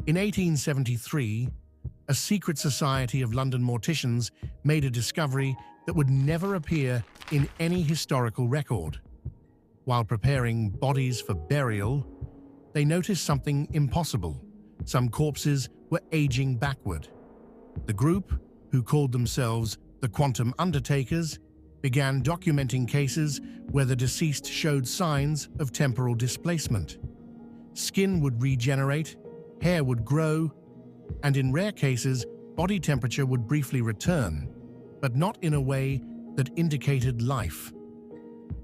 In 1873, a secret society of London morticians made a discovery that would never appear in any historical record. While preparing bodies for burial, they noticed something impossible. Some corpses were aging backward. The group, who called themselves the Quantum Undertakers, began documenting cases where the deceased showed signs of temporal displacement. Skin would regenerate, hair would grow, and in rare cases, body temperature would briefly return, but not in a way that indicated life.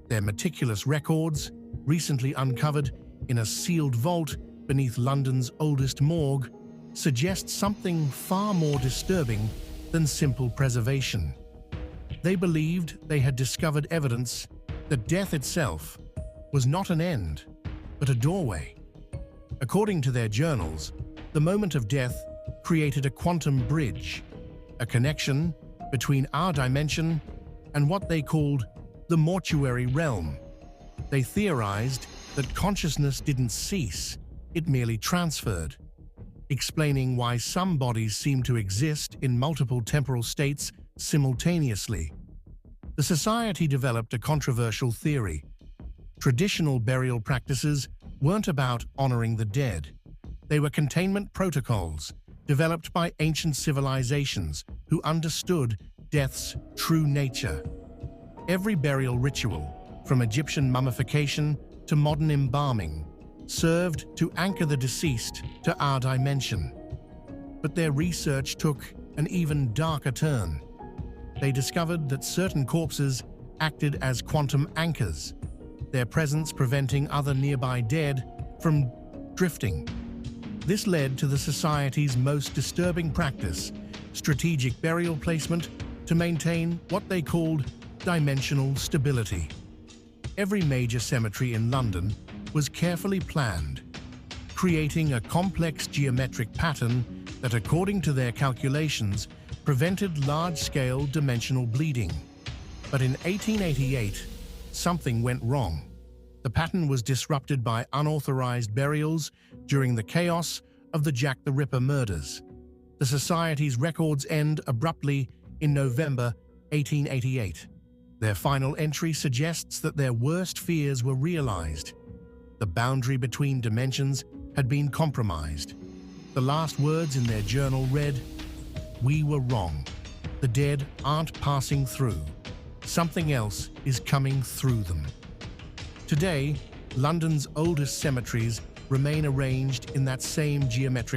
Their meticulous records, recently uncovered in a sealed vault beneath London's oldest morgue, suggest something far more disturbing than simple preservation. They believed they had discovered evidence that death itself was not an end, but a doorway. According to their journals, the moment of death created a quantum bridge, a connection between our dimension and what they called the mortuary realm. They theorized that consciousness didn't cease, it merely transferred, explaining why some bodies seem to exist in multiple temporal states simultaneously. The society developed a controversial theory. Traditional burial practices weren't about honoring the dead. They were containment protocols developed by ancient civilizations who understood death's true nature. Every burial ritual, from Egyptian mummification to modern embalming, served to anchor the deceased to our dimension. But their research took an even darker turn. They discovered that certain corpses acted as quantum anchors, their presence preventing other nearby dead from drifting. This led to the society's most disturbing practice, strategic burial placement, to maintain what they called dimensional stability. Every major cemetery in London was carefully planned, creating a complex geometric pattern that, according to their calculations, prevented large-scale dimensional bleeding. But in 1888, something went wrong. The pattern was disrupted by unauthorized burials during the chaos of the Jack the Ripper murders. The Society's records end abruptly in November 1888. Their final entry suggests that their worst fears were realized. The boundary between dimensions had been compromised. The last words in their journal read, "We were wrong. The dead aren't passing through. Something else is coming through them." Today, London's oldest cemeteries remain arranged in that same geometric